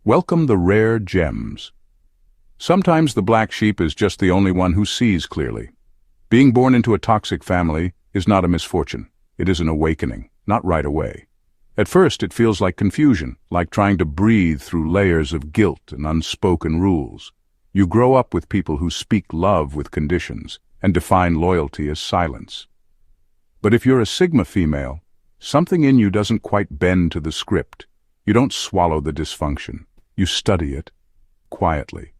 Welcome the rare gems. Sometimes the black sheep is just the only one who sees clearly. Being born into a toxic family is not a misfortune. It is an awakening, not right away. At first it feels like confusion, like trying to breathe through layers of guilt and unspoken rules. You grow up with people who speak love with conditions and define loyalty as silence. But if you're a Sigma female, something in you doesn't quite bend to the script. You don't swallow the dysfunction. You study it, quietly,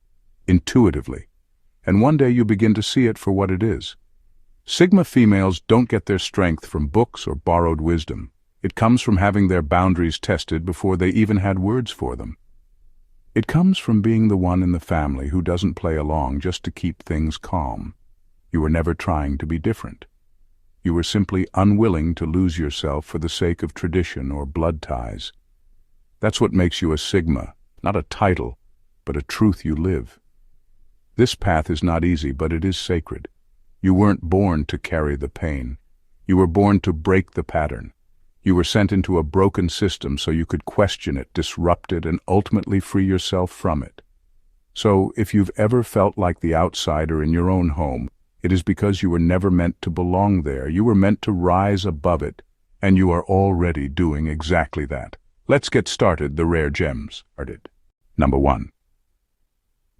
intuitively, and one day you begin to see it for what it is. Sigma females don't get their strength from books or borrowed wisdom. It comes from having their boundaries tested before they even had words for them. It comes from being the one in the family who doesn't play along just to keep things calm. You were never trying to be different. You were simply unwilling to lose yourself for the sake of tradition or blood ties. That's what makes you a Sigma, not a title, but a truth you live. This path is not easy, but it is sacred. You weren't born to carry the pain. You were born to break the pattern. You were sent into a broken system so you could question it, disrupt it, and ultimately free yourself from it. So, if you've ever felt like the outsider in your own home, it is because you were never meant to belong there. You were meant to rise above it, and you are already doing exactly that. Let's get started. The rare gems. Number 1.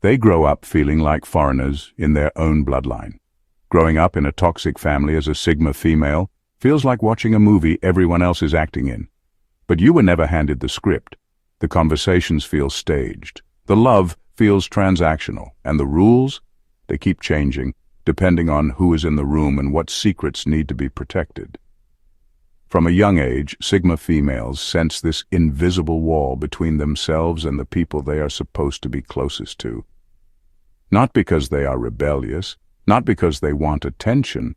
They grow up feeling like foreigners in their own bloodline. Growing up in a toxic family as a Sigma female feels like watching a movie everyone else is acting in. But you were never handed the script. The conversations feel staged. The love feels transactional. And the rules? They keep changing, depending on who is in the room and what secrets need to be protected. From a young age, Sigma females sense this invisible wall between themselves and the people they are supposed to be closest to. Not because they are rebellious, not because they want attention,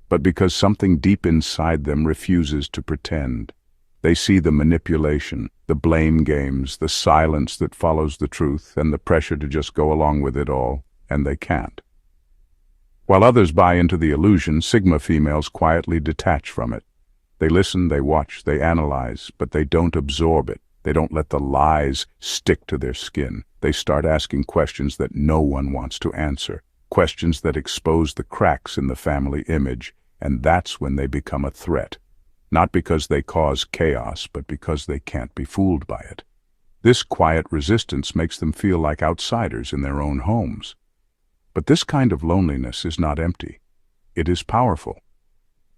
but because something deep inside them refuses to pretend. They see the manipulation, the blame games, the silence that follows the truth, and the pressure to just go along with it all, and they can't. While others buy into the illusion, Sigma females quietly detach from it. They listen, they watch, they analyze, but they don't absorb it. They don't let the lies stick to their skin. They start asking questions that no one wants to answer, questions that expose the cracks in the family image, and that's when they become a threat. Not because they cause chaos, but because they can't be fooled by it. This quiet resistance makes them feel like outsiders in their own homes. But this kind of loneliness is not empty. It is powerful.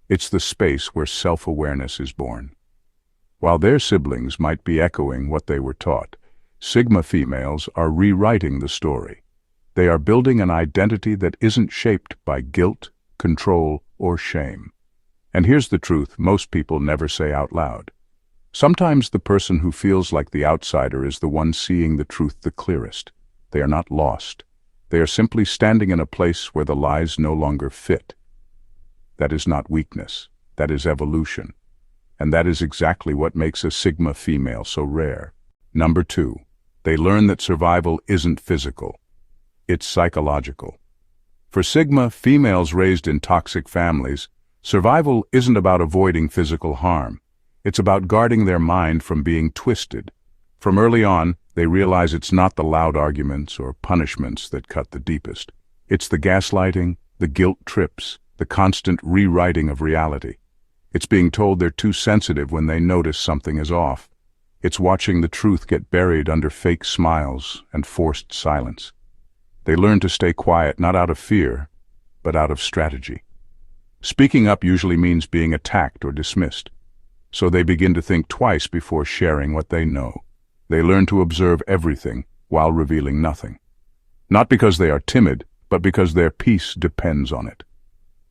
It's the space where self-awareness is born. While their siblings might be echoing what they were taught, Sigma females are rewriting the story. They are building an identity that isn't shaped by guilt, control, or shame. And here's the truth most people never say out loud. Sometimes the person who feels like the outsider is the one seeing the truth the clearest. They are not lost. They are simply standing in a place where the lies no longer fit. That is not weakness. That is evolution. And that is exactly what makes a Sigma female so rare. Number 2. They learn that survival isn't physical. It's psychological. For Sigma females raised in toxic families, survival isn't about avoiding physical harm. It's about guarding their mind from being twisted. From early on, they realize it's not the loud arguments or punishments that cut the deepest. It's the gaslighting, the guilt trips, the constant rewriting of reality. It's being told they're too sensitive when they notice something is off. It's watching the truth get buried under fake smiles and forced silence. They learn to stay quiet not out of fear, but out of strategy. Speaking up usually means being attacked or dismissed. So they begin to think twice before sharing what they know. They learn to observe everything while revealing nothing. Not because they are timid, but because their peace depends on it.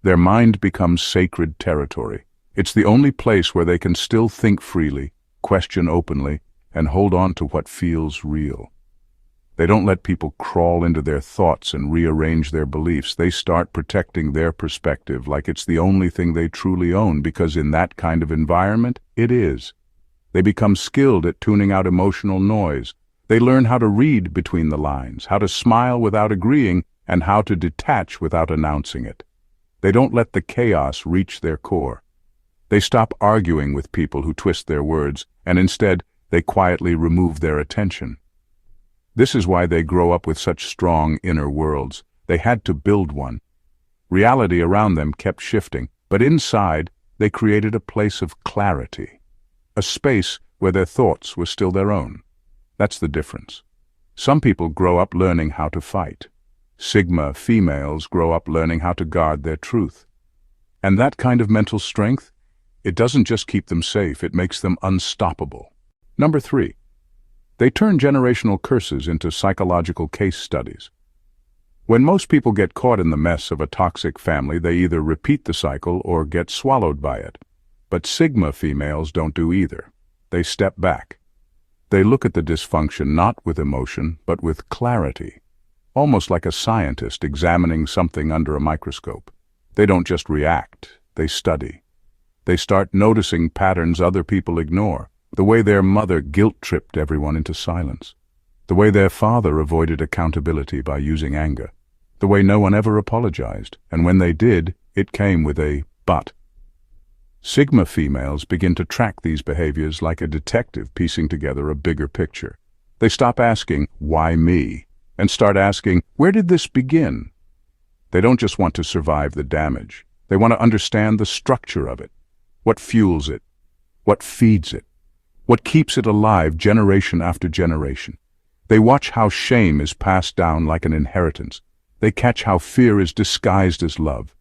Their mind becomes sacred territory. It's the only place where they can still think freely, question openly, and hold on to what feels real. They don't let people crawl into their thoughts and rearrange their beliefs. They start protecting their perspective like it's the only thing they truly own, because in that kind of environment, it is. They become skilled at tuning out emotional noise. They learn how to read between the lines, how to smile without agreeing, and how to detach without announcing it. They don't let the chaos reach their core. They stop arguing with people who twist their words, and instead, they quietly remove their attention. This is why they grow up with such strong inner worlds. They had to build one. Reality around them kept shifting, but inside, they created a place of clarity, a space where their thoughts were still their own. That's the difference. Some people grow up learning how to fight. Sigma females grow up learning how to guard their truth. And that kind of mental strength, it doesn't just keep them safe, it makes them unstoppable. Number 3. They turn generational curses into psychological case studies. When most people get caught in the mess of a toxic family, they either repeat the cycle or get swallowed by it. But Sigma females don't do either. They step back. They look at the dysfunction not with emotion, but with clarity, almost like a scientist examining something under a microscope. They don't just react, they study. They start noticing patterns other people ignore, the way their mother guilt-tripped everyone into silence, the way their father avoided accountability by using anger, the way no one ever apologized, and when they did, it came with a but. Sigma females begin to track these behaviors like a detective piecing together a bigger picture. They stop asking, "Why me?" and start asking, "Where did this begin?" They don't just want to survive the damage. They want to understand the structure of it. What fuels it? What feeds it? What keeps it alive generation after generation? They watch how shame is passed down like an inheritance. They catch how fear is disguised as love.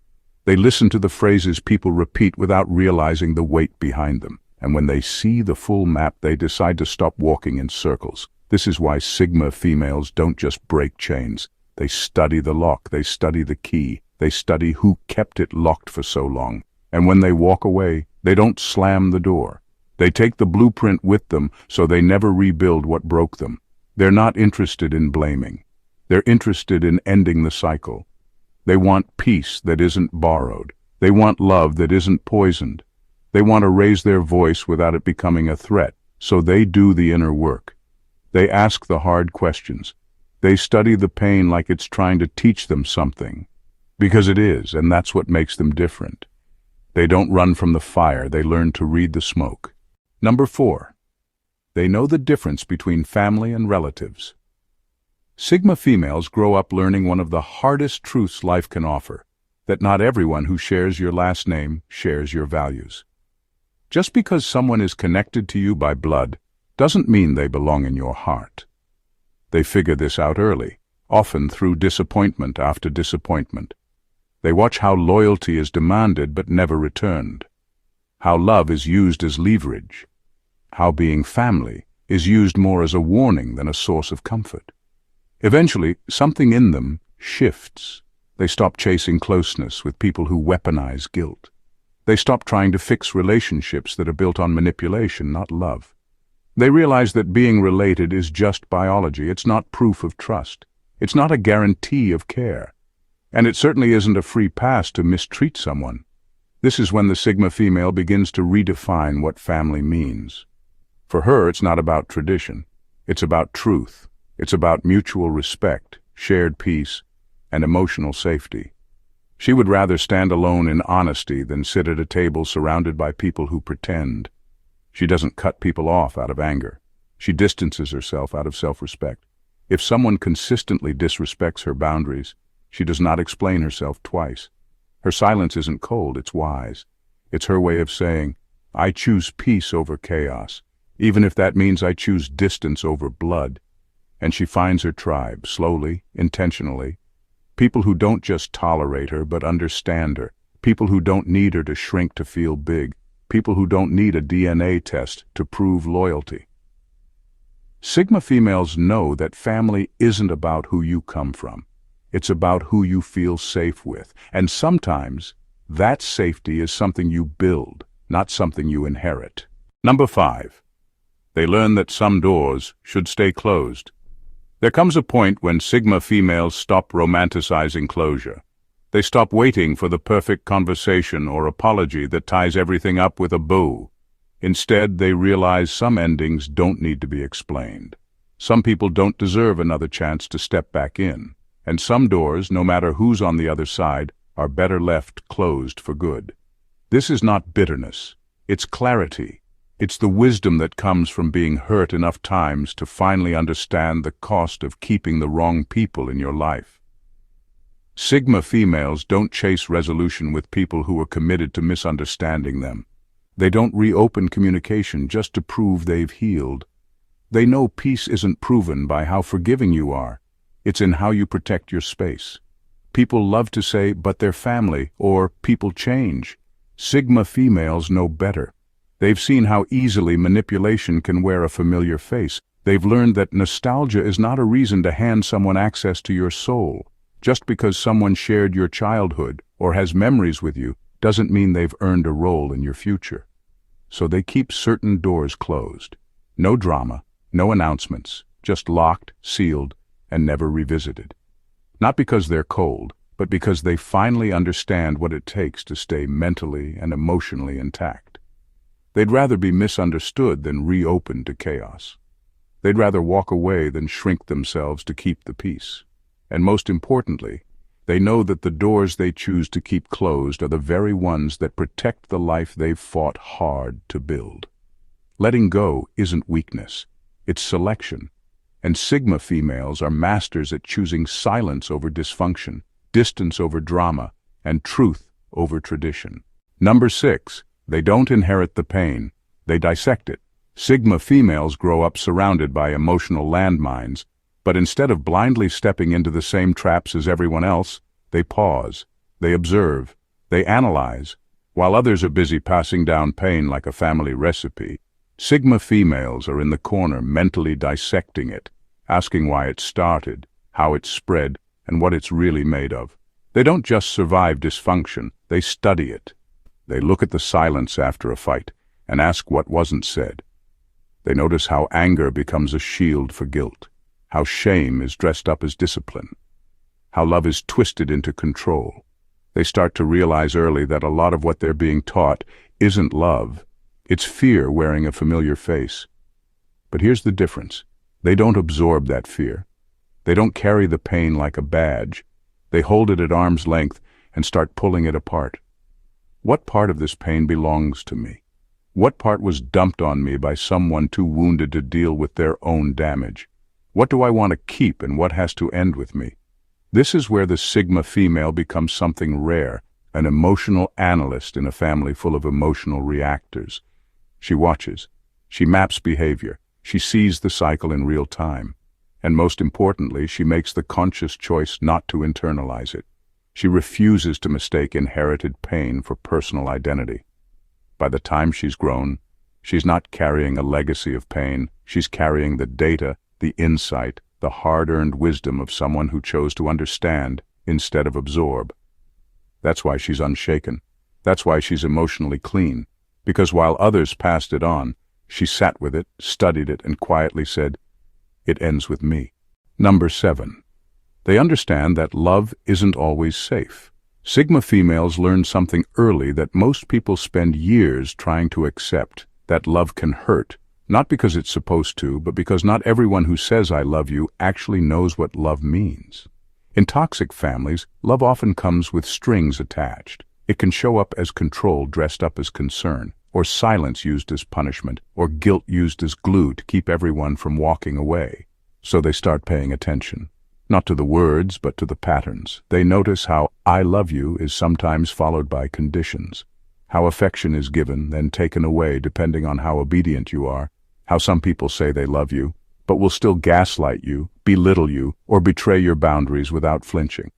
They listen to the phrases people repeat without realizing the weight behind them. And when they see the full map, they decide to stop walking in circles. This is why Sigma females don't just break chains. They study the lock, they study the key, they study who kept it locked for so long. And when they walk away, they don't slam the door. They take the blueprint with them so they never rebuild what broke them. They're not interested in blaming. They're interested in ending the cycle. They want peace that isn't borrowed. They want love that isn't poisoned. They want to raise their voice without it becoming a threat, so they do the inner work. They ask the hard questions. They study the pain like it's trying to teach them something. Because it is, and that's what makes them different. They don't run from the fire, they learn to read the smoke. Number 4. They know the difference between family and relatives. Sigma females grow up learning one of the hardest truths life can offer, that not everyone who shares your last name shares your values. Just because someone is connected to you by blood doesn't mean they belong in your heart. They figure this out early, often through disappointment after disappointment. They watch how loyalty is demanded but never returned, how love is used as leverage, how being family is used more as a warning than a source of comfort. Eventually, something in them shifts. They stop chasing closeness with people who weaponize guilt. They stop trying to fix relationships that are built on manipulation, not love. They realize that being related is just biology. It's not proof of trust. It's not a guarantee of care. And it certainly isn't a free pass to mistreat someone. This is when the Sigma female begins to redefine what family means. For her, it's not about tradition. It's about truth. It's about mutual respect, shared peace, and emotional safety. She would rather stand alone in honesty than sit at a table surrounded by people who pretend. She doesn't cut people off out of anger. She distances herself out of self-respect. If someone consistently disrespects her boundaries, she does not explain herself twice. Her silence isn't cold, it's wise. It's her way of saying, I choose peace over chaos, even if that means I choose distance over blood. And she finds her tribe, slowly, intentionally. People who don't just tolerate her, but understand her. People who don't need her to shrink to feel big. People who don't need a DNA test to prove loyalty. Sigma females know that family isn't about who you come from. It's about who you feel safe with. And sometimes, that safety is something you build, not something you inherit. Number 5. They learn that some doors should stay closed. There comes a point when Sigma females stop romanticizing closure. They stop waiting for the perfect conversation or apology that ties everything up with a bow. Instead, they realize some endings don't need to be explained. Some people don't deserve another chance to step back in. And some doors, no matter who's on the other side, are better left closed for good. This is not bitterness. It's clarity. It's the wisdom that comes from being hurt enough times to finally understand the cost of keeping the wrong people in your life. Sigma females don't chase resolution with people who are committed to misunderstanding them. They don't reopen communication just to prove they've healed. They know peace isn't proven by how forgiving you are. It's in how you protect your space. People love to say, but they're family, or people change. Sigma females know better. They've seen how easily manipulation can wear a familiar face. They've learned that nostalgia is not a reason to hand someone access to your soul. Just because someone shared your childhood or has memories with you doesn't mean they've earned a role in your future. So they keep certain doors closed. No drama, no announcements, just locked, sealed, and never revisited. Not because they're cold, but because they finally understand what it takes to stay mentally and emotionally intact. They'd rather be misunderstood than reopened to chaos. They'd rather walk away than shrink themselves to keep the peace. And most importantly, they know that the doors they choose to keep closed are the very ones that protect the life they've fought hard to build. Letting go isn't weakness, it's selection. And Sigma females are masters at choosing silence over dysfunction, distance over drama, and truth over tradition. Number 6. They don't inherit the pain, they dissect it. Sigma females grow up surrounded by emotional landmines, but instead of blindly stepping into the same traps as everyone else, they pause, they observe, they analyze. While others are busy passing down pain like a family recipe, Sigma females are in the corner mentally dissecting it, asking why it started, how it spread, and what it's really made of. They don't just survive dysfunction, they study it. They look at the silence after a fight and ask what wasn't said. They notice how anger becomes a shield for guilt, how shame is dressed up as discipline, how love is twisted into control. They start to realize early that a lot of what they're being taught isn't love, it's fear wearing a familiar face. But here's the difference. They don't absorb that fear. They don't carry the pain like a badge. They hold it at arm's length and start pulling it apart. What part of this pain belongs to me? What part was dumped on me by someone too wounded to deal with their own damage? What do I want to keep and what has to end with me? This is where the Sigma female becomes something rare, an emotional analyst in a family full of emotional reactors. She watches, she maps behavior, she sees the cycle in real time, and most importantly, she makes the conscious choice not to internalize it. She refuses to mistake inherited pain for personal identity. By the time she's grown, she's not carrying a legacy of pain, she's carrying the data, the insight, the hard-earned wisdom of someone who chose to understand instead of absorb. That's why she's unshaken. That's why she's emotionally clean. Because while others passed it on, she sat with it, studied it, and quietly said, "It ends with me." Number 7. They understand that love isn't always safe. Sigma females learn something early that most people spend years trying to accept, that love can hurt, not because it's supposed to, but because not everyone who says "I love you" actually knows what love means. In toxic families, love often comes with strings attached. It can show up as control dressed up as concern, or silence used as punishment, or guilt used as glue to keep everyone from walking away. So they start paying attention. Not to the words, but to the patterns. They notice how "I love you" is sometimes followed by conditions, how affection is given, then taken away depending on how obedient you are, how some people say they love you, but will still gaslight you, belittle you, or betray your boundaries without flinching.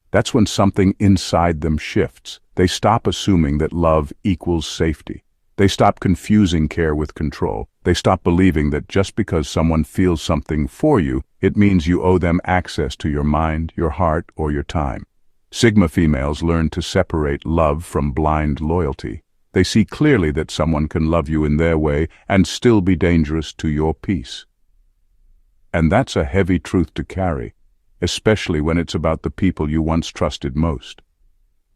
That's when something inside them shifts. They stop assuming that love equals safety. They stop confusing care with control. They stop believing that just because someone feels something for you, it means you owe them access to your mind, your heart, or your time. Sigma females learn to separate love from blind loyalty. They see clearly that someone can love you in their way and still be dangerous to your peace. And that's a heavy truth to carry, especially when it's about the people you once trusted most.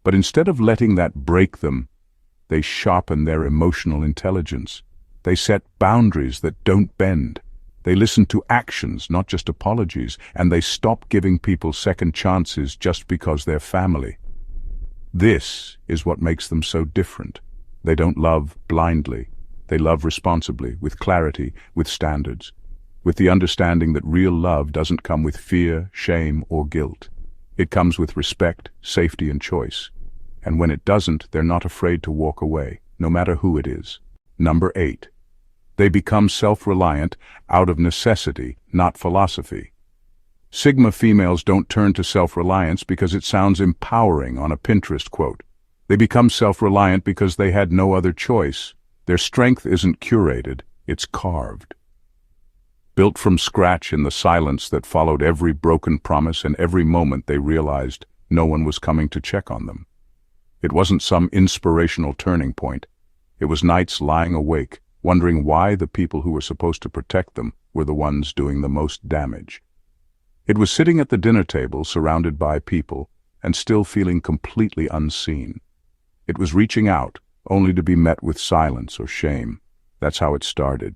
But instead of letting that break them, they sharpen their emotional intelligence. They set boundaries that don't bend. They listen to actions, not just apologies, and they stop giving people second chances just because they're family. This is what makes them so different. They don't love blindly. They love responsibly, with clarity, with standards, with the understanding that real love doesn't come with fear, shame, or guilt. It comes with respect, safety, and choice. And when it doesn't, they're not afraid to walk away, no matter who it is. Number 8. They become self-reliant out of necessity, not philosophy. Sigma females don't turn to self-reliance because it sounds empowering on a Pinterest quote. They become self-reliant because they had no other choice. Their strength isn't curated, it's carved. Built from scratch in the silence that followed every broken promise and every moment they realized no one was coming to check on them. It wasn't some inspirational turning point. It was nights lying awake, wondering why the people who were supposed to protect them were the ones doing the most damage. It was sitting at the dinner table surrounded by people and still feeling completely unseen. It was reaching out, only to be met with silence or shame. That's how it started.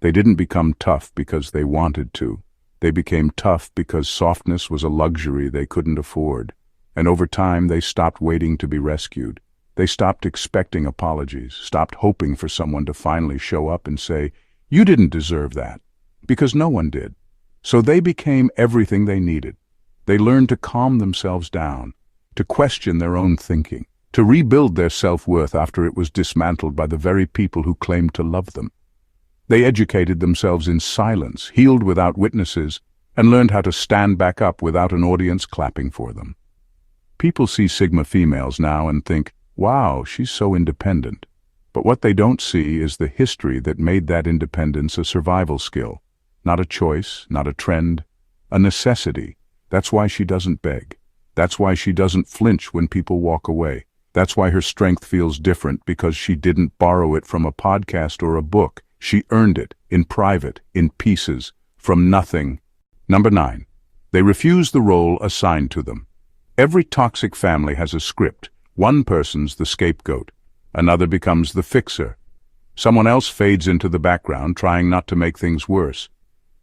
They didn't become tough because they wanted to. They became tough because softness was a luxury they couldn't afford. And over time, they stopped waiting to be rescued. They stopped expecting apologies, stopped hoping for someone to finally show up and say, "You didn't deserve that," because no one did. So they became everything they needed. They learned to calm themselves down, to question their own thinking, to rebuild their self-worth after it was dismantled by the very people who claimed to love them. They educated themselves in silence, healed without witnesses, and learned how to stand back up without an audience clapping for them. People see Sigma females now and think, "Wow, she's so independent." But what they don't see is the history that made that independence a survival skill. Not a choice, not a trend, a necessity. That's why she doesn't beg. That's why she doesn't flinch when people walk away. That's why her strength feels different, because she didn't borrow it from a podcast or a book. She earned it, in private, in pieces, from nothing. Number 9. They refuse the role assigned to them. Every toxic family has a script. One person's the scapegoat. Another becomes the fixer. Someone else fades into the background, trying not to make things worse.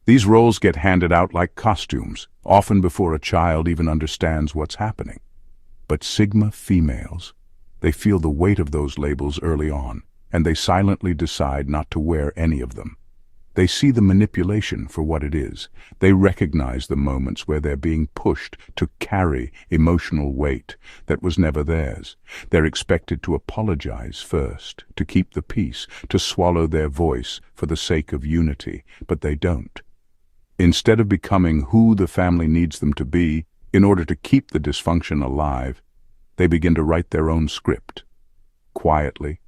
These roles get handed out like costumes, often before a child even understands what's happening. But Sigma females, they feel the weight of those labels early on, and they silently decide not to wear any of them. They see the manipulation for what it is. They recognize the moments where they're being pushed to carry emotional weight that was never theirs. They're expected to apologize first, to keep the peace, to swallow their voice for the sake of unity, but they don't. Instead of becoming who the family needs them to be in order to keep the dysfunction alive, they begin to write their own script. Quietly,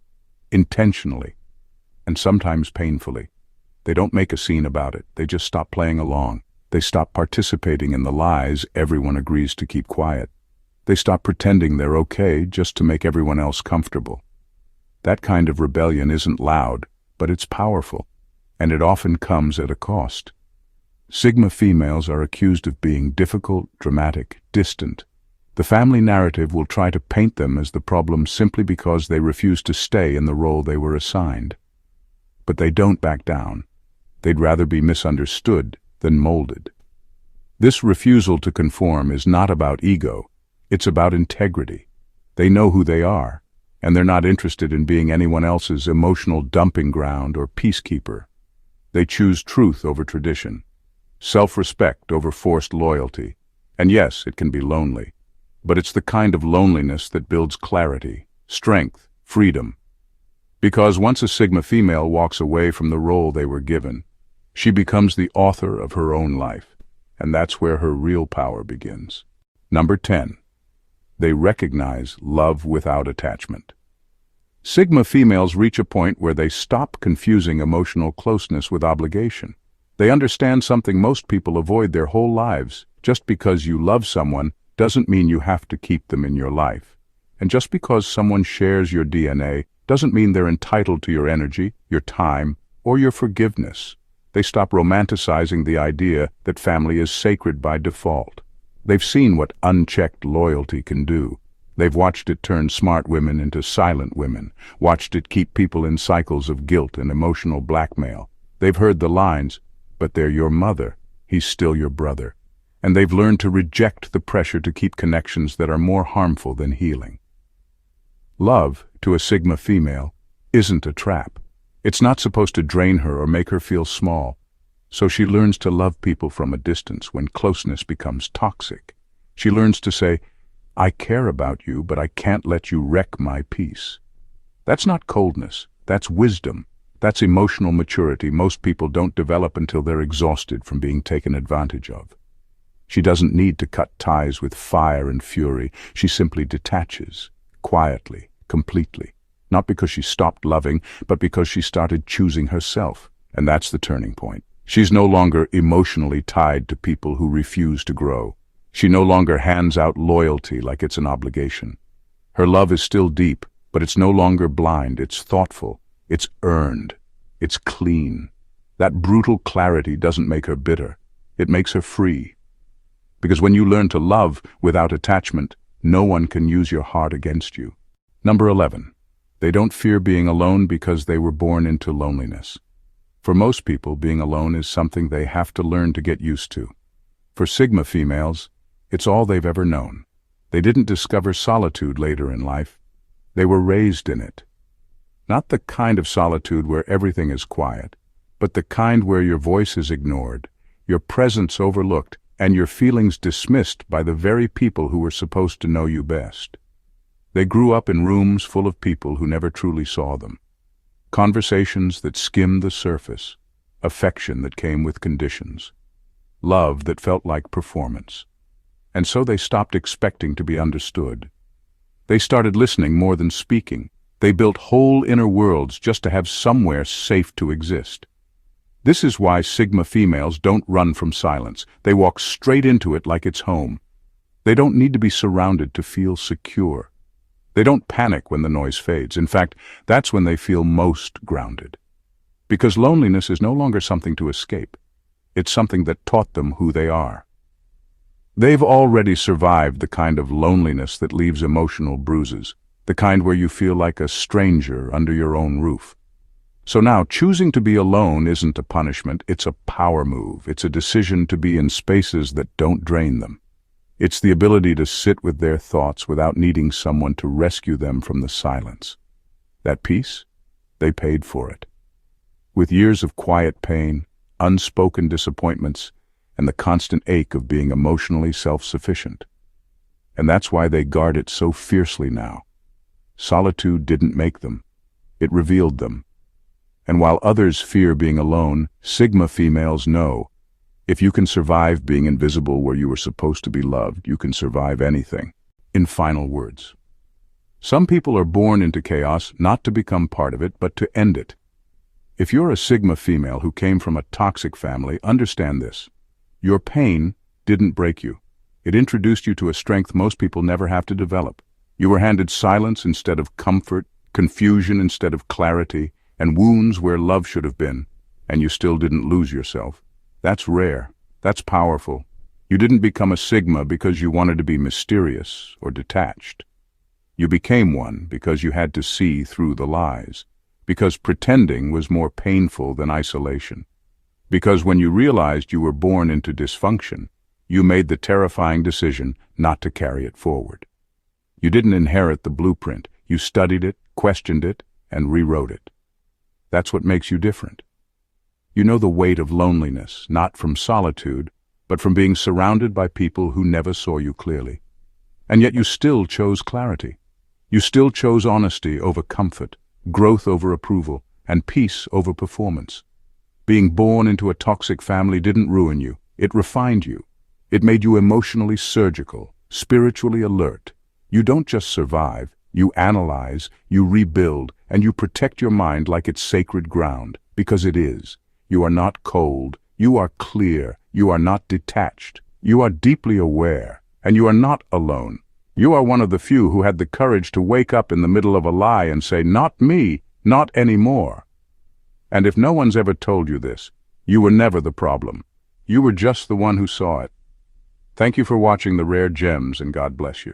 intentionally, and sometimes painfully. They don't make a scene about it. They just stop playing along. They stop participating in the lies everyone agrees to keep quiet. They stop pretending they're okay just to make everyone else comfortable. That kind of rebellion isn't loud, but it's powerful, and it often comes at a cost. Sigma females are accused of being difficult, dramatic, distant. The family narrative will try to paint them as the problem simply because they refuse to stay in the role they were assigned. But they don't back down. They'd rather be misunderstood than molded. This refusal to conform is not about ego, it's about integrity. They know who they are, and they're not interested in being anyone else's emotional dumping ground or peacekeeper. They choose truth over tradition, self-respect over forced loyalty. And yes, it can be lonely, but it's the kind of loneliness that builds clarity, strength, freedom. Because once a Sigma female walks away from the role they were given, she becomes the author of her own life, and that's where her real power begins. Number 10. They recognize love without attachment. Sigma females reach a point where they stop confusing emotional closeness with obligation. They understand something most people avoid their whole lives. Just because you love someone doesn't mean you have to keep them in your life. And just because someone shares your DNA doesn't mean they're entitled to your energy, your time, or your forgiveness. They stop romanticizing the idea that family is sacred by default. They've seen what unchecked loyalty can do. They've watched it turn smart women into silent women, watched it keep people in cycles of guilt and emotional blackmail. They've heard the lines, "But they're your mother, he's still your brother." And they've learned to reject the pressure to keep connections that are more harmful than healing. Love, to a Sigma female, isn't a trap. It's not supposed to drain her or make her feel small. So she learns to love people from a distance when closeness becomes toxic. She learns to say, I care about you, but I can't let you wreck my peace. That's not coldness, that's wisdom. That's emotional maturity most people don't develop until they're exhausted from being taken advantage of. She doesn't need to cut ties with fire and fury. She simply detaches, quietly, completely. Not because she stopped loving, but because she started choosing herself. And that's the turning point. She's no longer emotionally tied to people who refuse to grow. She no longer hands out loyalty like it's an obligation. Her love is still deep, but it's no longer blind, it's thoughtful, it's earned, it's clean. That brutal clarity doesn't make her bitter, it makes her free. Because when you learn to love without attachment, no one can use your heart against you. Number 11. They don't fear being alone because they were born into loneliness. For most people, being alone is something they have to learn to get used to. For Sigma females, it's all they've ever known. They didn't discover solitude later in life. They were raised in it. Not the kind of solitude where everything is quiet, but the kind where your voice is ignored, your presence overlooked, and your feelings dismissed by the very people who were supposed to know you best. They grew up in rooms full of people who never truly saw them. Conversations that skimmed the surface, affection that came with conditions, love that felt like performance. And so they stopped expecting to be understood. They started listening more than speaking. They built whole inner worlds just to have somewhere safe to exist. This is why Sigma females don't run from silence. They walk straight into it like it's home. They don't need to be surrounded to feel secure. They don't panic when the noise fades. In fact, that's when they feel most grounded. Because loneliness is no longer something to escape. It's something that taught them who they are. They've already survived the kind of loneliness that leaves emotional bruises, the kind where you feel like a stranger under your own roof. So now, choosing to be alone isn't a punishment, it's a power move. It's a decision to be in spaces that don't drain them. It's the ability to sit with their thoughts without needing someone to rescue them from the silence. That peace? They paid for it. With years of quiet pain, unspoken disappointments, and the constant ache of being emotionally self-sufficient. And that's why they guard it so fiercely now. Solitude didn't make them. It revealed them. And while others fear being alone, Sigma females know, if you can survive being invisible where you were supposed to be loved, you can survive anything. In final words, some people are born into chaos not to become part of it, but to end it. If you're a Sigma female who came from a toxic family, understand this. Your pain didn't break you. It introduced you to a strength most people never have to develop. You were handed silence instead of comfort, confusion instead of clarity, and wounds where love should have been, and you still didn't lose yourself. That's rare. That's powerful. You didn't become a Sigma because you wanted to be mysterious or detached. You became one because you had to see through the lies, because pretending was more painful than isolation, because when you realized you were born into dysfunction, you made the terrifying decision not to carry it forward. You didn't inherit the blueprint. You studied it, questioned it, and rewrote it. That's what makes you different. You know the weight of loneliness, not from solitude, but from being surrounded by people who never saw you clearly. And yet you still chose clarity. You still chose honesty over comfort, growth over approval, and peace over performance. Being born into a toxic family didn't ruin you. It refined you. It made you emotionally surgical, spiritually alert. You don't just survive. You analyze, you rebuild, and you protect your mind like it's sacred ground, because it is. You are not cold, you are clear, you are not detached, you are deeply aware, and you are not alone. You are one of the few who had the courage to wake up in the middle of a lie and say, not me, not anymore. And if no one's ever told you this, you were never the problem. You were just the one who saw it. Thank you for watching The Rare Gems, and God bless you.